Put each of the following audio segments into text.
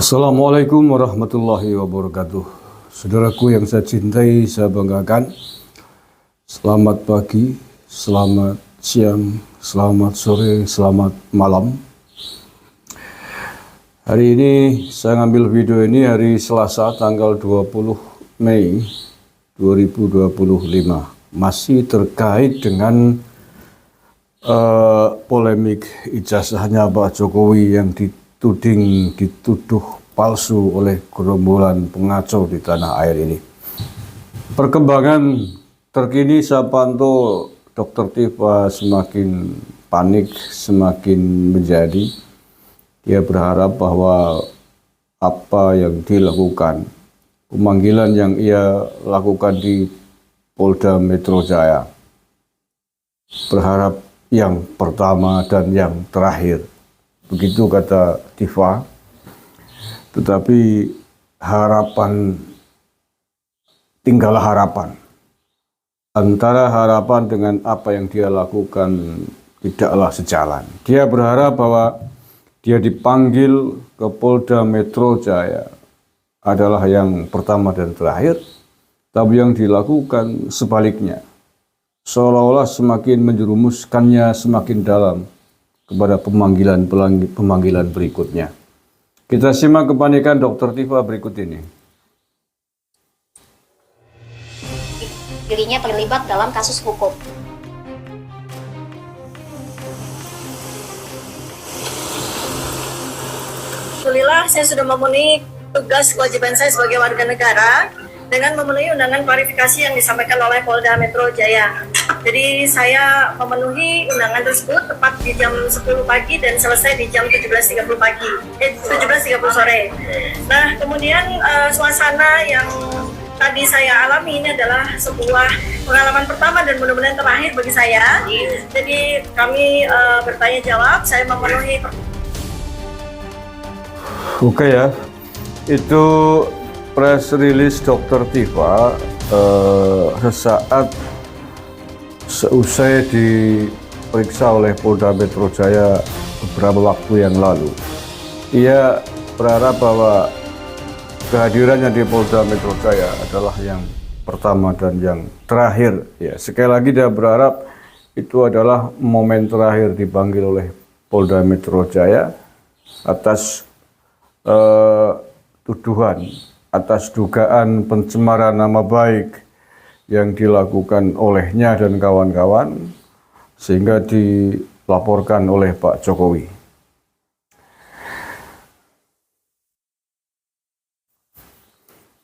Assalamualaikum warahmatullahi wabarakatuh. Saudaraku yang saya cintai, saya banggakan. Selamat pagi, selamat siang, selamat sore, selamat malam. Hari ini saya ngambil video ini hari Selasa tanggal 20 Mei 2025. Masih terkait dengan polemik ijazahnya Pak Jokowi yang dituduh palsu oleh gerombolan pengacau di tanah air ini. Perkembangan terkini saya pantau Dr. Tifa semakin panik, semakin menjadi. Dia berharap bahwa apa yang dilakukan, pemanggilan yang ia lakukan di Polda Metro Jaya, berharap yang pertama dan yang terakhir. Begitu kata Tifa. Tetapi harapan, tinggallah harapan. Antara harapan dengan apa yang dia lakukan tidaklah sejalan. Dia berharap bahwa dia dipanggil ke Polda Metro Jaya adalah yang pertama dan terakhir. Tapi yang dilakukan sebaliknya. Seolah-olah semakin menjerumuskannya semakin dalam kepada pemanggilan berikutnya. Kita simak kepanikan Dr. Tifa berikut ini. Dirinya terlibat dalam kasus hukum. Alhamdulillah, saya sudah memenuhi tugas kewajiban saya sebagai warga negara dengan memenuhi undangan klarifikasi yang disampaikan oleh Polda Metro Jaya. Jadi saya memenuhi undangan tersebut tepat di jam 10 pagi dan selesai di jam 17.30 pagi, 17.30 sore. Nah, kemudian suasana yang tadi saya alami ini adalah sebuah pengalaman pertama dan mudah-mudahan terakhir bagi saya. Jadi kami bertanya jawab, saya memenuhi. Oke ya, itu press release Dr. Tifa sesaat seusai diperiksa oleh Polda Metro Jaya beberapa waktu yang lalu. Ia berharap bahwa kehadirannya di Polda Metro Jaya adalah yang pertama dan yang terakhir. Ya, sekali lagi dia berharap itu adalah momen terakhir dipanggil oleh Polda Metro Jaya atas tuduhan, atas dugaan pencemaran nama baik yang dilakukan olehnya dan kawan-kawan sehingga dilaporkan oleh Pak Jokowi.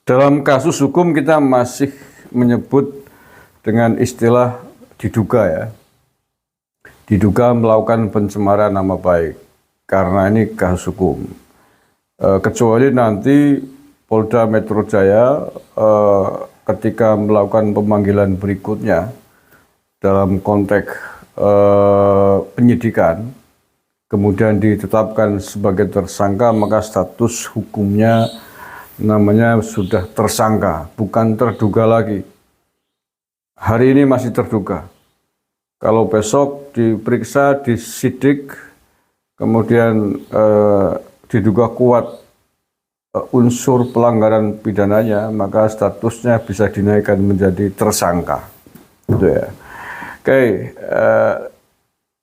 Dalam kasus hukum kita masih menyebut dengan istilah diduga ya. Diduga melakukan pencemaran nama baik karena ini kasus hukum. Kecuali nanti Polda Metro Jaya ketika melakukan pemanggilan berikutnya dalam konteks penyidikan, kemudian ditetapkan sebagai tersangka, maka status hukumnya namanya sudah tersangka, bukan terduga lagi. Hari ini masih terduga. Kalau besok diperiksa, disidik, kemudian diduga kuat unsur pelanggaran pidananya, maka statusnya bisa dinaikkan menjadi tersangka. Gitu ya. Oke,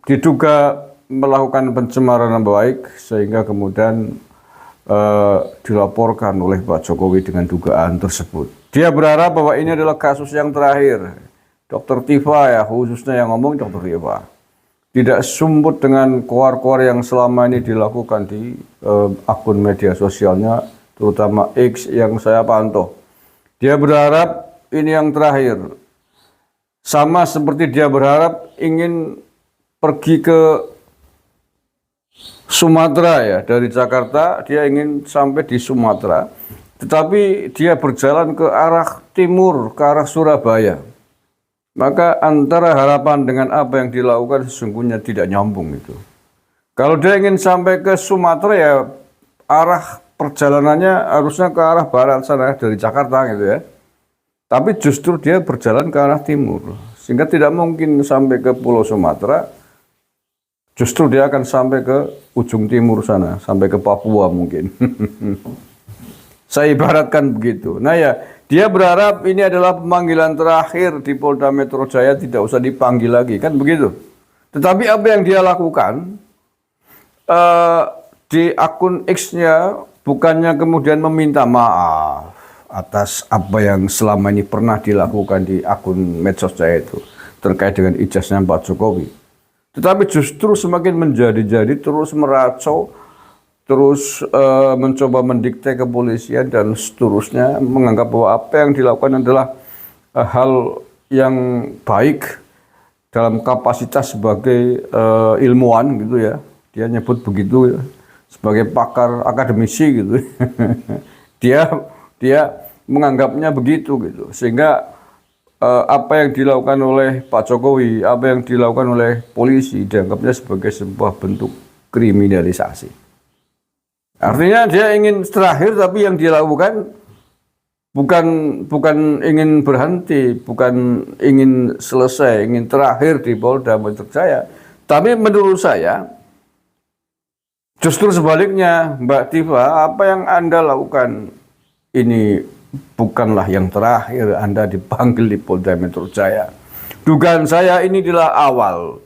diduga melakukan pencemaran nama baik sehingga kemudian dilaporkan oleh Pak Jokowi dengan dugaan tersebut. Dia berharap bahwa ini adalah kasus yang terakhir. Dr. Tifa ya khususnya yang ngomong Dr. Tifa. Tidak sumput dengan koar-koar yang selama ini dilakukan di akun media sosialnya, terutama X yang saya pantau. Dia berharap ini yang terakhir. Sama seperti dia berharap ingin pergi ke Sumatera ya, dari Jakarta dia ingin sampai di Sumatera. Tetapi dia berjalan ke arah timur, ke arah Surabaya. Maka antara harapan dengan apa yang dilakukan sesungguhnya tidak nyambung itu. Kalau dia ingin sampai ke Sumatera ya arah perjalanannya harusnya ke arah barat sana dari Jakarta gitu ya. Tapi justru dia berjalan ke arah timur. Sehingga tidak mungkin sampai ke Pulau Sumatera. Justru dia akan sampai ke ujung timur sana, sampai ke Papua mungkin. Saya ibaratkan begitu. Nah ya, dia berharap ini adalah pemanggilan terakhir di Polda Metro Jaya, tidak usah dipanggil lagi, kan begitu. Tetapi apa yang dia lakukan di akun X-nya, bukannya kemudian meminta maaf atas apa yang selama ini pernah dilakukan di akun medsos saya itu terkait dengan ijazahnya Pak Jokowi. Tetapi justru semakin menjadi-jadi, terus meracau, terus mencoba mendikte kepolisian dan seterusnya, menganggap bahwa apa yang dilakukan adalah hal yang baik dalam kapasitas sebagai ilmuwan gitu ya. Dia nyebut begitu ya, sebagai pakar akademisi gitu. dia menganggapnya begitu gitu, sehingga apa yang dilakukan oleh Pak Jokowi, apa yang dilakukan oleh polisi dianggapnya sebagai sebuah bentuk kriminalisasi. Artinya dia ingin terakhir, tapi yang dia lakukan bukan ingin berhenti, bukan ingin selesai, ingin terakhir di Polda Metro Jaya. Tapi menurut saya justru sebaliknya, Mbak Tifa, apa yang Anda lakukan ini bukanlah yang terakhir Anda dipanggil di Polda Metro Jaya. Dugaan saya ini adalah awal.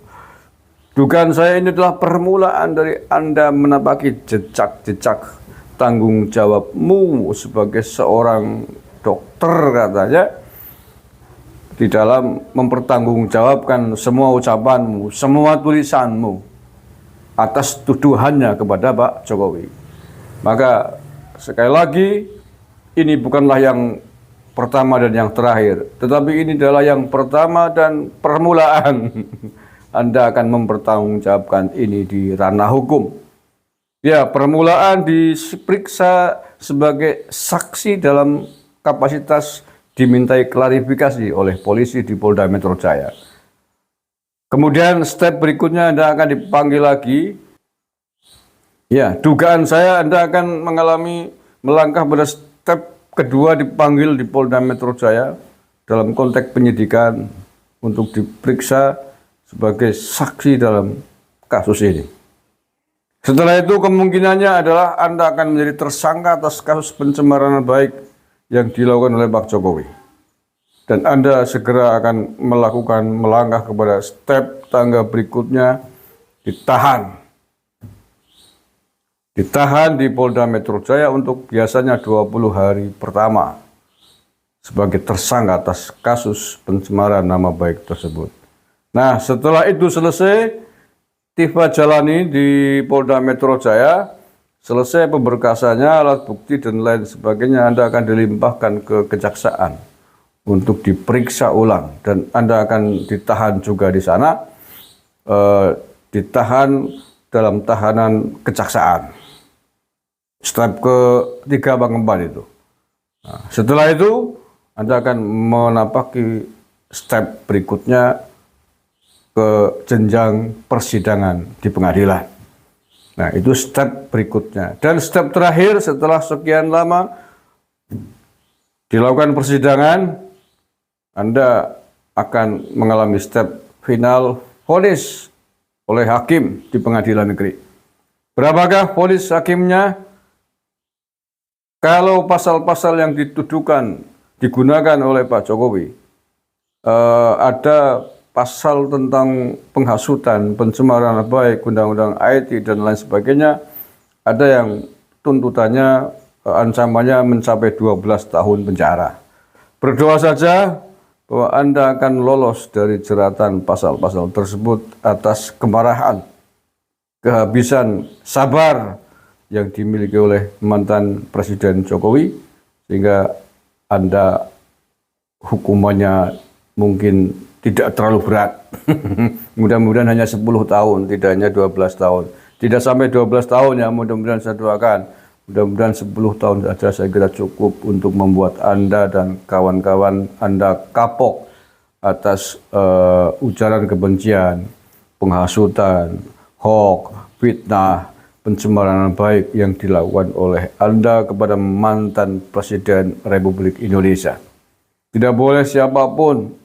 Dugaan saya ini adalah permulaan dari Anda menapaki jejak-jejak tanggung jawabmu sebagai seorang dokter katanya, di dalam mempertanggungjawabkan semua ucapanmu, semua tulisanmu atas tuduhannya kepada Pak Jokowi. Maka sekali lagi, ini bukanlah yang pertama dan yang terakhir, tetapi ini adalah yang pertama dan permulaan. Anda akan mempertanggungjawabkan ini di ranah hukum. Ya, permulaan diperiksa sebagai saksi dalam kapasitas dimintai klarifikasi oleh polisi di Polda Metro Jaya. Kemudian step berikutnya Anda akan dipanggil lagi. Ya, dugaan saya Anda akan mengalami melangkah pada step kedua, dipanggil di Polda Metro Jaya dalam konteks penyidikan untuk diperiksa sebagai saksi dalam kasus ini. Setelah itu kemungkinannya adalah Anda akan menjadi tersangka atas kasus pencemaran nama baik yang dilakukan oleh Pak Jokowi. Dan Anda segera akan melangkah kepada step tangga berikutnya, ditahan di Polda Metro Jaya untuk biasanya 20 hari pertama sebagai tersangka atas kasus pencemaran nama baik tersebut. Nah, setelah itu selesai, Tifa jalani di Polda Metro Jaya, selesai pemberkasannya, alat bukti dan lain sebagainya, Anda akan dilimpahkan ke kejaksaan untuk diperiksa ulang, dan Anda akan ditahan juga di sana, ditahan dalam tahanan kejaksaan. Step ketiga Bang Keempat itu. Nah, setelah itu Anda akan menapaki step berikutnya ke jenjang persidangan di pengadilan. Nah, itu step berikutnya. Dan step terakhir setelah sekian lama dilakukan persidangan, Anda akan mengalami step final vonis oleh hakim di pengadilan negeri. Berapakah vonis hakimnya? Kalau pasal-pasal yang digunakan oleh Pak Jokowi, ada pasal tentang penghasutan, pencemaran nama baik, undang-undang IT dan lain sebagainya, ada yang tuntutannya, ancamannya mencapai 12 tahun penjara. Berdoa saja bahwa Anda akan lolos dari jeratan pasal-pasal tersebut atas kemarahan, kehabisan sabar yang dimiliki oleh mantan Presiden Jokowi, sehingga Anda hukumannya mungkin tidak terlalu berat. Mudah-mudahan hanya 10 tahun, tidak hanya 12 tahun. Tidak sampai 12 tahun ya, mudah-mudahan saya doakan. Mudah-mudahan 10 tahun saja saya kira cukup untuk membuat Anda dan kawan-kawan Anda kapok atas ujaran kebencian, penghasutan, hoax, fitnah, pencemaran nama baik yang dilakukan oleh Anda kepada mantan Presiden Republik Indonesia. Tidak boleh siapapun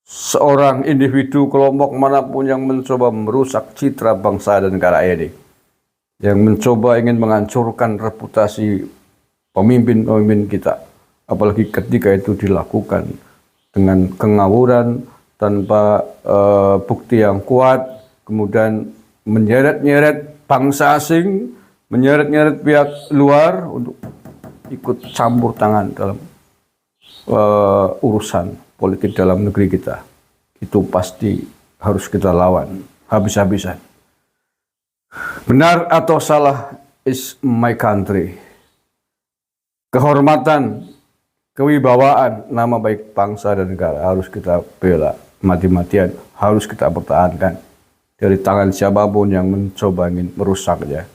seorang individu kelompok manapun yang mencoba merusak citra bangsa dan negara ini, yang mencoba ingin menghancurkan reputasi pemimpin-pemimpin kita, apalagi ketika itu dilakukan dengan kengawuran tanpa bukti yang kuat, kemudian menyeret-nyeret bangsa asing, menyeret-nyeret pihak luar untuk ikut campur tangan dalam urusan politik dalam negeri kita. Itu pasti harus kita lawan habis-habisan. Benar atau salah is my country. Kehormatan, kewibawaan, nama baik bangsa dan negara harus kita bela mati-matian, harus kita pertahankan dari tangan siapapun yang mencoba ingin merusaknya,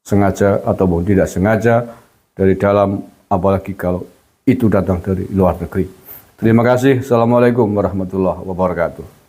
sengaja ataupun tidak sengaja, dari dalam, apalagi kalau itu datang dari luar negeri. Terima kasih. Assalamualaikum warahmatullahi wabarakatuh.